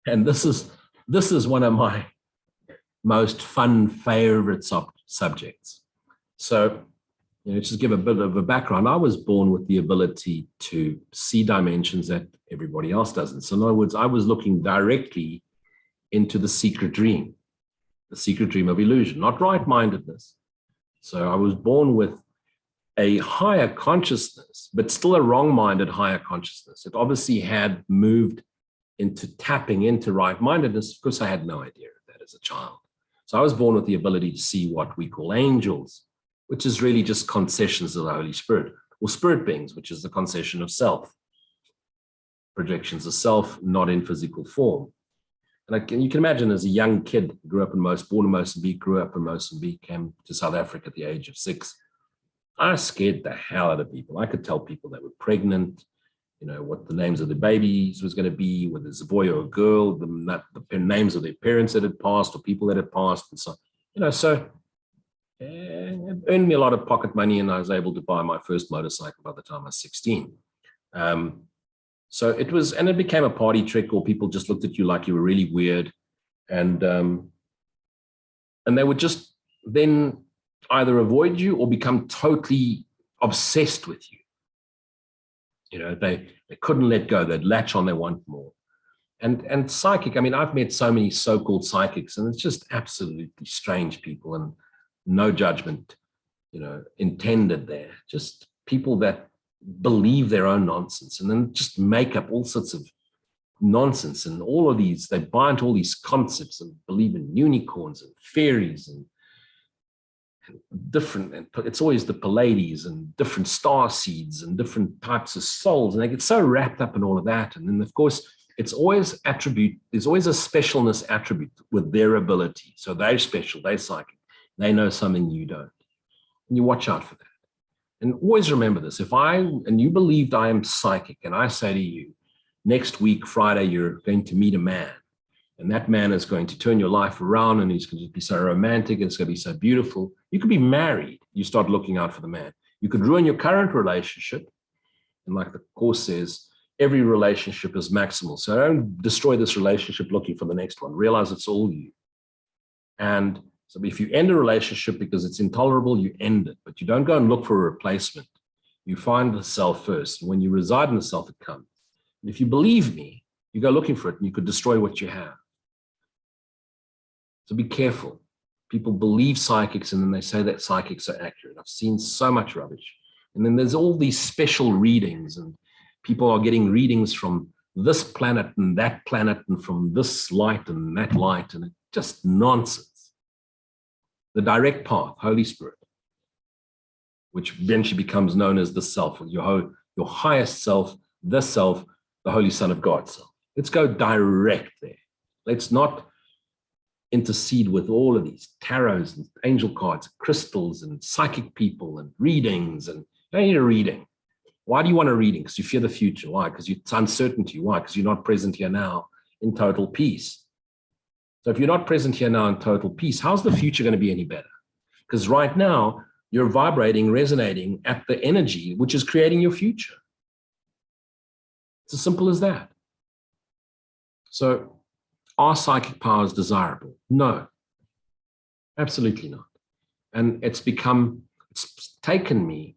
And this is one of my most fun favorite subjects. So, just give a bit of a background. I was born with the ability to see dimensions that everybody else doesn't. So in other words, I was looking directly into the secret dream of illusion, not right-mindedness. So I was born with a higher consciousness, but still a wrong-minded higher consciousness. It obviously had moved into tapping into right-mindedness. Of course, I had no idea of that as a child. So I was born with the ability to see what we call angels, which is really just concessions of the Holy Spirit, or spirit beings, which is the concession of self, projections of self, not in physical form. And you can imagine as a young kid, born in Mozambique, grew up in Mozambique, came to South Africa at the age of 6. I scared the hell out of people. I could tell people that were pregnant, what the names of the babies was going to be, whether it's a boy or a girl, the names of their parents that had passed or people that had passed. And so, it earned me a lot of pocket money, and I was able to buy my first motorcycle by the time I was 16. So it became a party trick, or people just looked at you like you were really weird. And they would just then either avoid you or become totally obsessed with you. They couldn't let go. They'd latch on, they want more. And psychic, I've met so many so-called psychics, and it's just absolutely strange people, and no judgment, intended there. Just people that believe their own nonsense and then just make up all sorts of nonsense. And all of these, they buy into all these concepts and believe in unicorns and fairies and different, and it's always the Pleiades and different star seeds and different types of souls. And they get so wrapped up in all of that. And then, of course, there's always a specialness attribute with their ability. So they're special, they're psychic. They know something you don't. And you watch out for that. And always remember this. And you believed I am psychic, and I say to you, next week, Friday, you're going to meet a man, and that man is going to turn your life around, and he's going to be so romantic, and it's going to be so beautiful. You could be married. You start looking out for the man. You could ruin your current relationship. And like the Course says, every relationship is maximal. So don't destroy this relationship looking for the next one. Realize it's all you. And so if you end a relationship because it's intolerable, you end it. But you don't go and look for a replacement. You find the self first. And when you reside in the self, it comes. And if you believe me, you go looking for it, and you could destroy what you have. So be careful. People believe psychics, and then they say that psychics are accurate. I've seen so much rubbish. And then there's all these special readings, and people are getting readings from this planet and that planet, and from this light and that light, and it's just nonsense. The direct path, Holy Spirit, which eventually becomes known as the self, your highest self, the Holy Son of God self. Let's go direct there. Let's not intercede with all of these tarots and angel cards, crystals and psychic people and readings. And you don't need a reading. Why do you want a reading? Because you fear the future. Why? Because it's uncertainty. Why? Because you're not present here now in total peace. So if you're not present here now in total peace, how's the future going to be any better? Because right now, you're vibrating, resonating at the energy, which is creating your future. It's as simple as that. So are psychic powers desirable? No, absolutely not. And it's taken me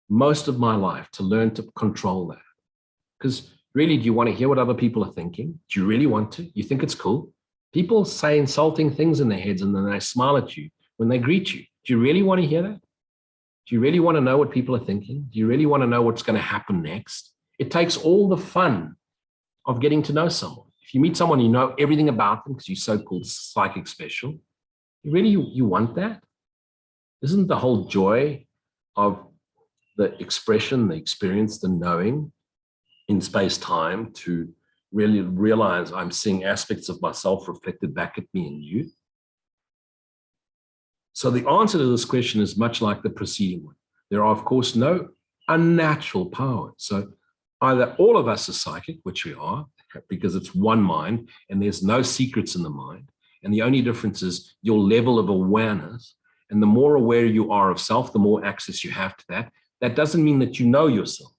most of my life to learn to control that. Because really, do you want to hear what other people are thinking? Do you really want to? You think it's cool? People say insulting things in their heads, and then they smile at you when they greet you. Do you really want to hear that? Do you really want to know what people are thinking? Do you really want to know what's going to happen next? It takes all the fun of getting to know someone. If you meet someone, you know everything about them because you're so-called psychic special. You want that? Isn't the whole joy of the expression, the experience, the knowing in space-time to really realize I'm seeing aspects of myself reflected back at me and you? So the answer to this question is much like the preceding one. There are, of course, no unnatural powers. So either all of us are psychic, which we are, because it's one mind, and there's no secrets in the mind. And the only difference is your level of awareness. And the more aware you are of self, the more access you have to that. That doesn't mean that you know yourself.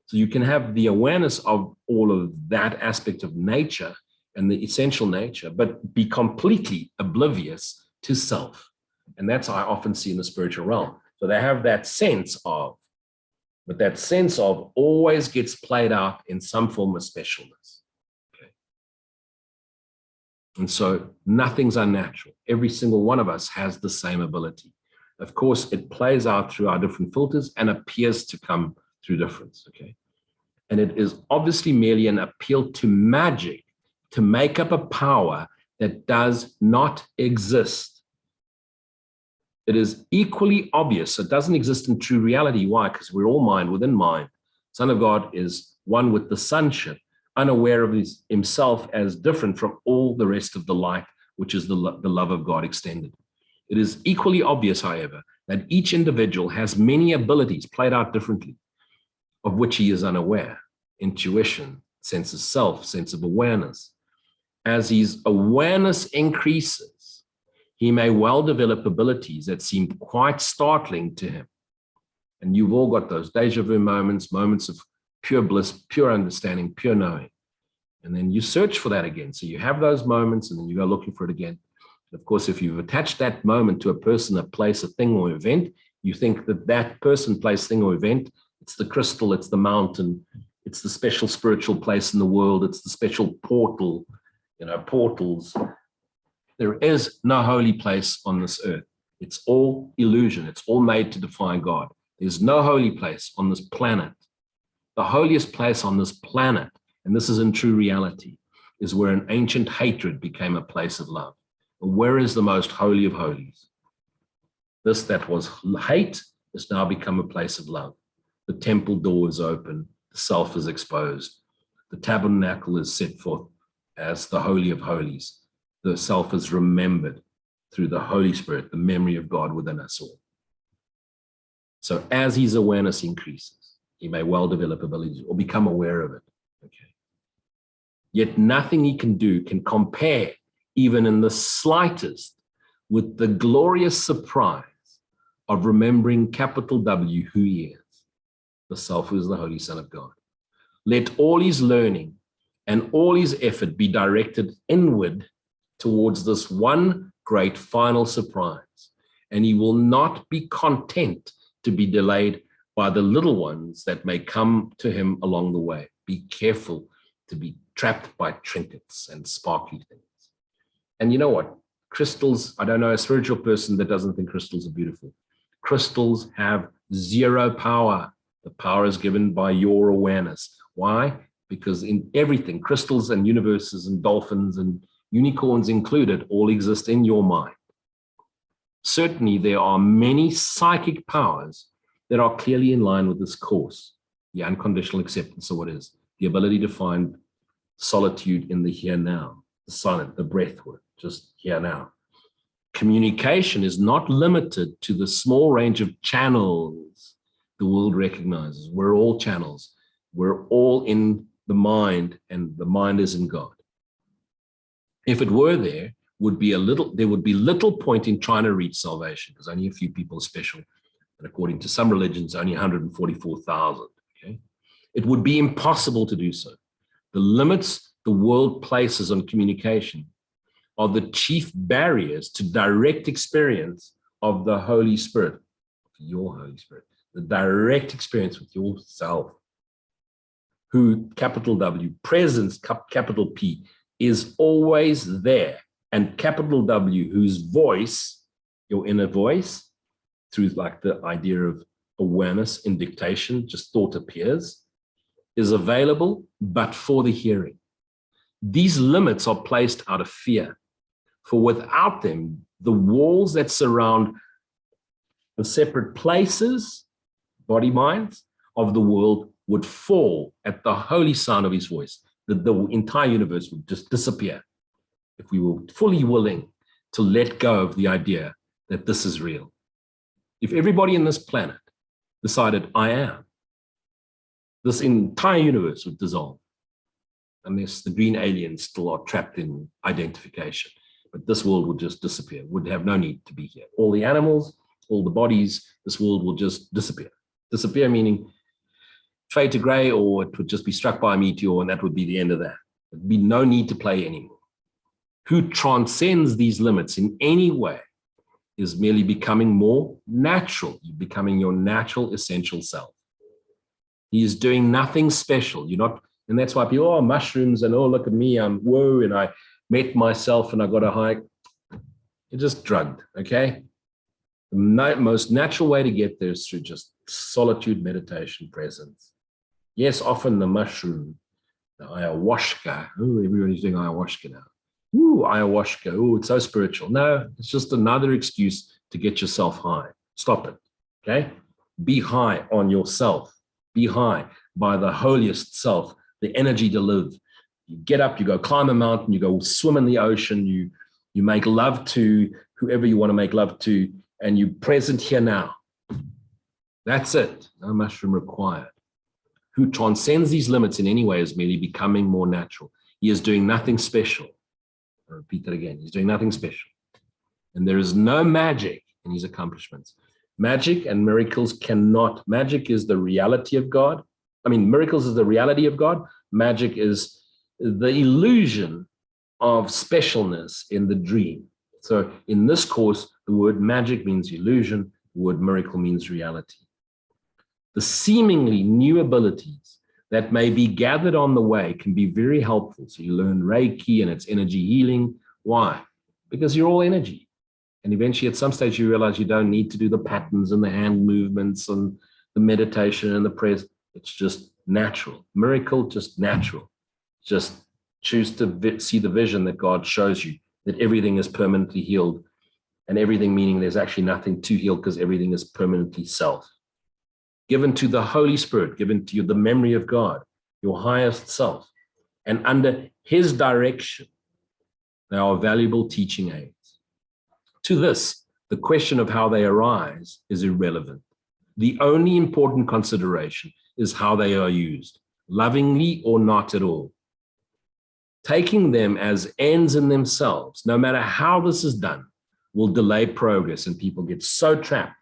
So you can have the awareness of all of that aspect of nature and the essential nature, but be completely oblivious to self. And that's what I often see in the spiritual realm. So they have that sense of, but that sense of always gets played out in some form of specialness. Okay. And so nothing's unnatural. Every single one of us has the same ability. Of course, it plays out through our different filters and appears to come through difference. Okay. And it is obviously merely an appeal to magic to make up a power that does not exist. It is equally obvious. It doesn't exist in true reality. Why? Because we're all mind within mind. Son of God is one with the sonship, unaware of himself as different from all the rest of the light, which is the love of God extended. It is equally obvious, however, that each individual has many abilities played out differently, of which he is unaware. Intuition, sense of self, sense of awareness. As his awareness increases, he may well develop abilities that seem quite startling to him. And you've all got those deja vu moments, moments of pure bliss, pure understanding, pure knowing. And then you search for that again. So you have those moments and then you go looking for it again. And of course, if you've attached that moment to a person, a place, a thing, or event, you think that that person, place, thing, or event, it's the crystal, it's the mountain, it's the special spiritual place in the world, it's the special portal, portals. There is no holy place on this earth. It's all illusion. It's all made to defy God. There's no holy place on this planet. The holiest place on this planet, and this is in true reality, is where an ancient hatred became a place of love. Where is the most holy of holies? This that was hate has now become a place of love. The temple door is open. The self is exposed. The tabernacle is set forth as the Holy of Holies. The self is remembered through the Holy Spirit, the memory of God within us all. So as his awareness increases, he may well develop abilities or become aware of it. Okay. Yet nothing he can do can compare, even in the slightest, with the glorious surprise of remembering capital W who he is, the self who is the Holy Son of God. Let all his learning and all his effort be directed inward towards this one great final surprise, and he will not be content to be delayed by the little ones that may come to him along the way. Be careful to be trapped by trinkets and sparkly things. And you know what? Crystals, I don't know a spiritual person that doesn't think crystals are beautiful. Crystals have zero power. The power is given by your awareness. Why? Because in everything, crystals and universes and dolphins and unicorns included, all exist in your mind. Certainly, there are many psychic powers that are clearly in line with this course. The unconditional acceptance of what is, the ability to find solitude in the here now, the silent, the breath work, just here now. Communication is not limited to the small range of channels the world recognizes. We're all channels. We're all in the mind, and the mind is in God. If it were there, there would be little point in trying to reach salvation, because only a few people are special. And according to some religions, only 144,000. Okay? It would be impossible to do so. The limits the world places on communication are the chief barriers to direct experience of the Holy Spirit, your Holy Spirit, the direct experience with yourself, who, capital W, presence, capital P, is always there. And capital W, whose voice, your inner voice, through like the idea of awareness in dictation, just thought appears, is available, but for the hearing. These limits are placed out of fear, for without them, the walls that surround the separate places, body, minds of the world would fall at the holy sound of his voice. The entire universe would just disappear if we were fully willing to let go of the idea that this is real. If everybody in this planet decided, I am, this entire universe would dissolve, unless the green aliens still are trapped in identification. But this world would just disappear, would have no need to be here. All the animals, all the bodies, this world will just disappear. Disappear meaning fade to gray, or it would just be struck by a meteor, and that would be the end of that. There'd be no need to play anymore. Who transcends these limits in any way is merely becoming more natural. You're becoming your natural, essential self. He is doing nothing special. You're not, and that's why people, oh, mushrooms, and oh, look at me, I'm whoa, and I met myself and I got a high. You're just drugged, okay? The most natural way to get there is through just solitude, meditation, presence. Yes, often the mushroom, the ayahuasca. Oh, everybody's doing ayahuasca now. Ooh, ayahuasca. Oh, it's so spiritual. No, it's just another excuse to get yourself high. Stop it, okay? Be high on yourself. Be high by the holiest self, the energy to live. You get up, you go climb a mountain, you go swim in the ocean, you make love to whoever you want to make love to, and you're present here now. That's it. No mushroom required. Who transcends these limits in any way is merely becoming more natural. He is doing nothing special. I'll repeat that again. He's doing nothing special. And there is no magic in his accomplishments. Magic and miracles cannot. Magic is the reality of God. I mean, miracles is the reality of God. Magic is the illusion of specialness in the dream. So in this course, the word magic means illusion. The word miracle means reality. The seemingly new abilities that may be gathered on the way can be very helpful. So you learn Reiki and it's energy healing. Why? Because you're all energy. And eventually at some stage you realize you don't need to do the patterns and the hand movements and the meditation and the prayers. It's just natural. Miracle, just natural. Just choose to see the vision that God shows you, that everything is permanently healed, and everything meaning there's actually nothing to heal because everything is permanently self. Given to the Holy Spirit, given to you the memory of God, your highest self, and under his direction, they are valuable teaching aids. To this, the question of how they arise is irrelevant. The only important consideration is how they are used, lovingly or not at all. Taking them as ends in themselves, no matter how this is done, will delay progress, and people get so trapped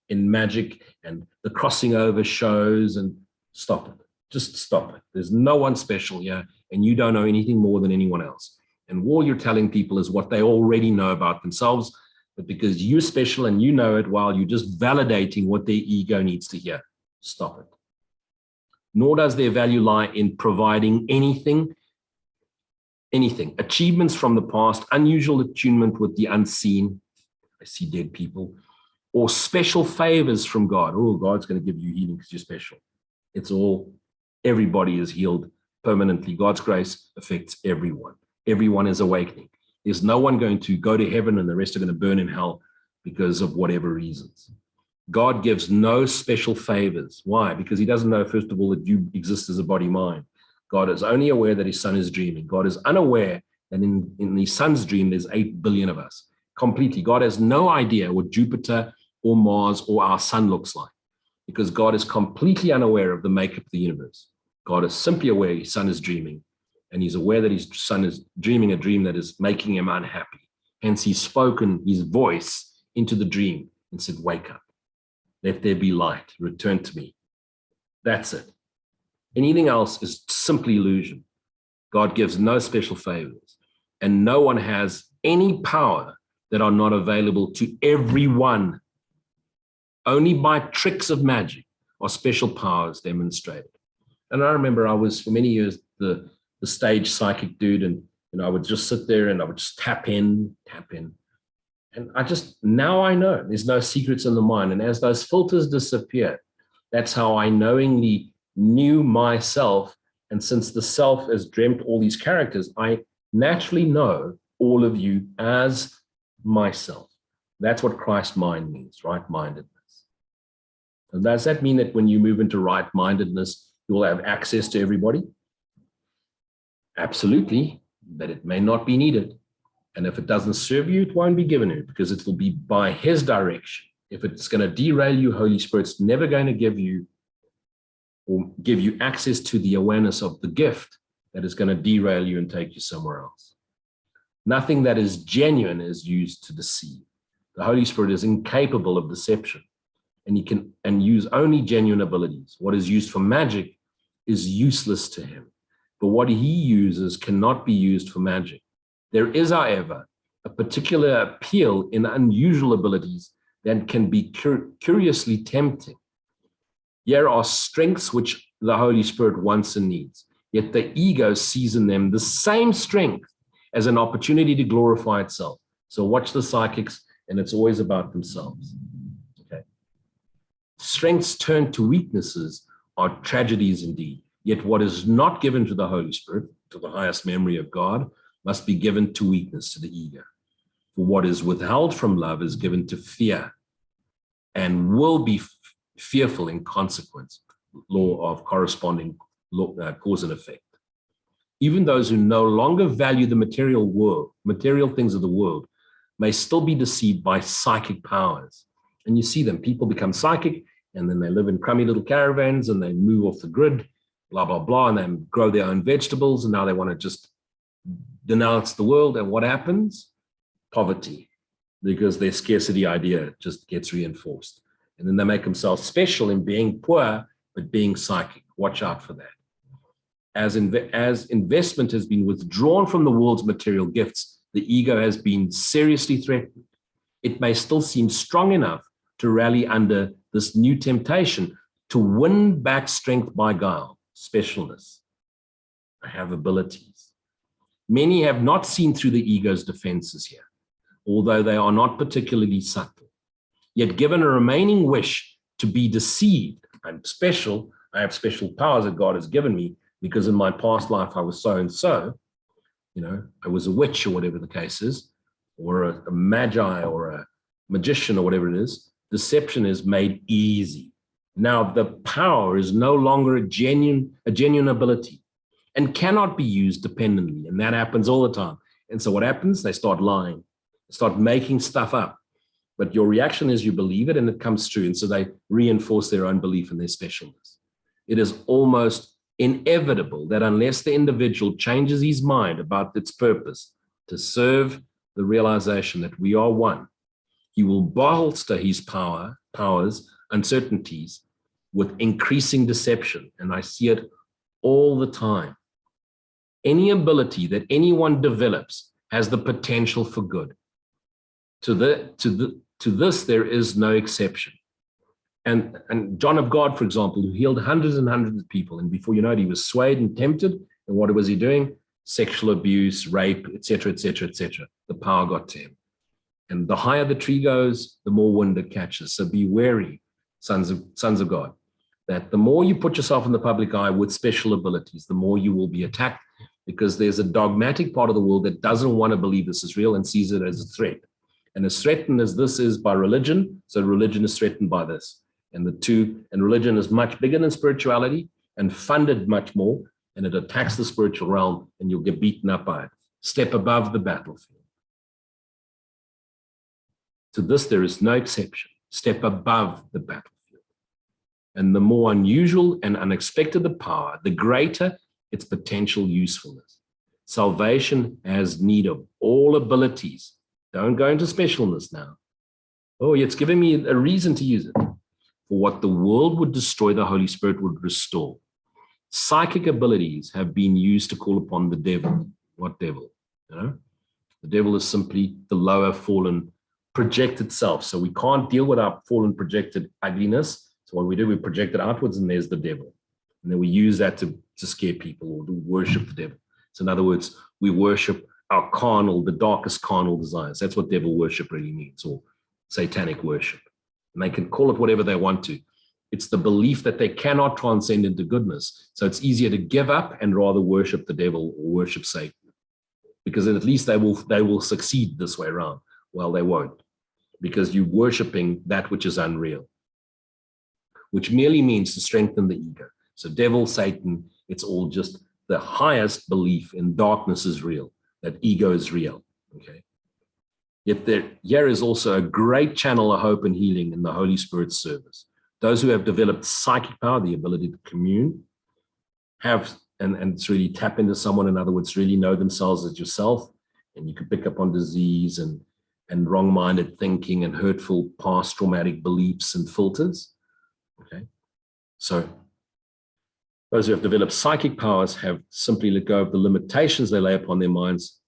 in magic and the crossing over shows. And stop it. Just stop it. There's no one special here, and you don't know anything more than anyone else. And all you're telling people is what they already know about themselves, but because you're special and you know it, while you're just validating what their ego needs to hear. Stop it. Nor does their value lie in providing anything. Achievements from the past, unusual attunement with the unseen. I see dead people. Or special favors from God. Oh, God's going to give you healing because you're special. It's all, everybody is healed permanently. God's grace affects everyone. Everyone is awakening. There's no one going to go to heaven and the rest are going to burn in hell because of whatever reasons. God gives no special favors. Why? Because he doesn't know, first of all, that you exist as a body mind. God is only aware that his son is dreaming. God is unaware that in his son's dream, there's 8 billion of us. Completely. God has no idea what Jupiter or Mars or our sun looks like, because God is completely unaware of the makeup of the universe. God is simply aware his son is dreaming, and he's aware that his son is dreaming a dream that is making him unhappy. Hence, he's spoken his voice into the dream and said, wake up, let there be light, return to me. That's it. Anything else is simply illusion. God gives no special favors, and no one has any power that are not available to everyone. Only by tricks of magic are special powers demonstrated. And I remember I was, for many years, the stage psychic dude, and I would just sit there and I would just tap in. And now I know there's no secrets in the mind. And as those filters disappear, that's how I knowingly knew myself. And since the self has dreamt all these characters, I naturally know all of you as myself. That's what Christ mind means, right-mindedness. And does that mean that when you move into right-mindedness, you'll have access to everybody? Absolutely, but it may not be needed. And if it doesn't serve you, it won't be given you, because it will be by his direction. If it's going to derail you, Holy Spirit's never going to give you access to the awareness of the gift that is going to derail you and take you somewhere else. Nothing that is genuine is used to deceive. The Holy Spirit is incapable of deception, and he can use only genuine abilities. What is used for magic is useless to him. but what he uses cannot be used for magic. There is, however, a particular appeal in unusual abilities that can be curiously tempting. Here are strengths which the Holy Spirit wants and needs, yet the ego sees in them the same strength as an opportunity to glorify itself. So watch the psychics, and it's always about themselves. Okay. Strengths turned to weaknesses are tragedies indeed. Yet what is not given to the Holy Spirit, to the highest memory of God, must be given to weakness, to the ego. For what is withheld from love is given to fear and will be fearful in consequence. Law of corresponding cause and effect. Even those who no longer value the material things of the world, may still be deceived by psychic powers. And you see them, people become psychic, and then they live in crummy little caravans, and they move off the grid, blah, blah, blah, and they grow their own vegetables, and now they want to just denounce the world. And what happens? Poverty, because their scarcity idea just gets reinforced. And then they make themselves special in being poor, but being psychic. Watch out for that. As investment has been withdrawn from the world's material gifts, the ego has been seriously threatened. It may still seem strong enough to rally under this new temptation to win back strength by guile, specialness. I have abilities. Many have not seen through the ego's defenses here, although they are not particularly subtle. Yet given a remaining wish to be deceived, I'm special, I have special powers that God has given me, because in my past life I was so and so, I was a witch or whatever the case is, or a magi or a magician or whatever it is. Deception is made easy. Now the power is no longer a genuine ability and cannot be used dependently. And that happens all the time. And so what happens? They start lying, start making stuff up. But your reaction is you believe it and it comes true. And so they reinforce their own belief in their specialness. It is almost inevitable that unless the individual changes his mind about its purpose to serve the realization that we are one, he will bolster his powers, uncertainties with increasing deception. And I see it all the time. Any ability that anyone develops has the potential for good. To this, there is no exception. And John of God, for example, who healed hundreds and hundreds of people, and before you know it, he was swayed and tempted. And what was he doing? Sexual abuse, rape, etc., etc., etc. The power got to him. And the higher the tree goes, the more wind it catches. So be wary, sons of God, that the more you put yourself in the public eye with special abilities, the more you will be attacked, because there's a dogmatic part of the world that doesn't want to believe this is real and sees it as a threat. And as threatened as this is by religion, so religion is threatened by this. And religion is much bigger than spirituality and funded much more, and it attacks the spiritual realm, and you'll get beaten up by it. Step above the battlefield. To this, there is no exception. Step above the battlefield. And the more unusual and unexpected the power, the greater its potential usefulness. Salvation has need of all abilities. Don't go into specialness now. Oh, it's giving me a reason to use it. For what the world would destroy, the Holy Spirit would restore. Psychic abilities have been used to call upon the devil. What devil? The devil is simply the lower fallen projected self. So we can't deal with our fallen projected ugliness. So what we do, we project it outwards, and there's the devil. And then we use that to scare people or to worship the devil. So in other words, we worship our the darkest carnal desires. That's what devil worship really means, or satanic worship. And they can call it whatever they want to. It's the belief that they cannot transcend into goodness. So it's easier to give up and rather worship the devil or worship Satan, because at least they will succeed this way around. Well, they won't, because you're worshiping that which is unreal, which merely means to strengthen the ego. So devil, Satan, it's all just the highest belief in darkness is real, that ego is real, okay? Yet here is also a great channel of hope and healing in the Holy Spirit's service. Those who have developed psychic power, the ability to commune, have, and it's really tap into someone, in other words, really know themselves as yourself, and you can pick up on disease and wrong-minded thinking and hurtful past traumatic beliefs and filters, okay? So Those who have developed psychic powers have simply let go of the limitations they lay upon their minds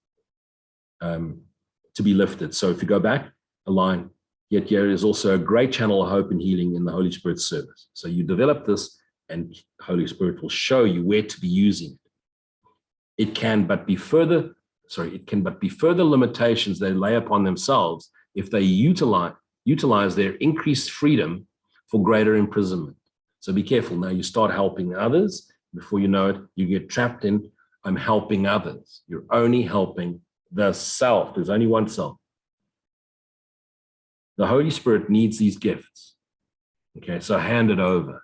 to be lifted. So if you go back a line, yet here is also a great channel of hope and healing in the Holy Spirit's service. So you develop this, and Holy Spirit will show you where to be using it. It can but be further limitations they lay upon themselves if they utilize their increased freedom for greater imprisonment. So be careful. Now you start helping others. Before you know it, you get trapped in, I'm helping others. You're only helping the self. There's only one self. The Holy Spirit needs these gifts. Okay, so hand it over.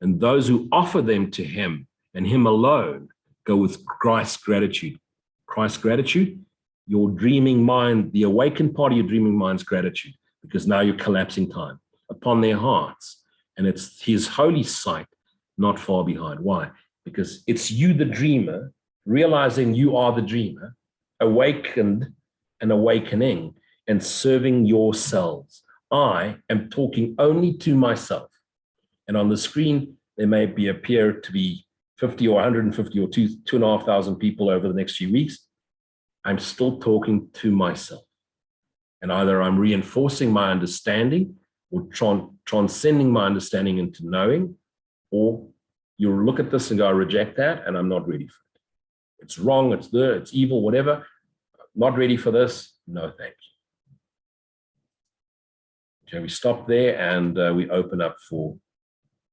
And those who offer them to him and him alone go with Christ's gratitude. Christ's gratitude, your dreaming mind, the awakened part of your dreaming mind's gratitude, because now you're collapsing time upon their hearts. And it's his holy sight not far behind. Why? Because it's you, the dreamer, realizing you are the dreamer, awakened and awakening and serving yourselves. I am talking only to myself. And on the screen, there may appear to be 50 or 150 or 2,500 people over the next few weeks. I'm still talking to myself. And either I'm reinforcing my understanding or transcending my understanding into knowing, or you'll look at this and go, I reject that, and I'm not ready for it. It's wrong, it's evil, whatever. Not ready for this. No, thank you. Okay, we stop there and we open up for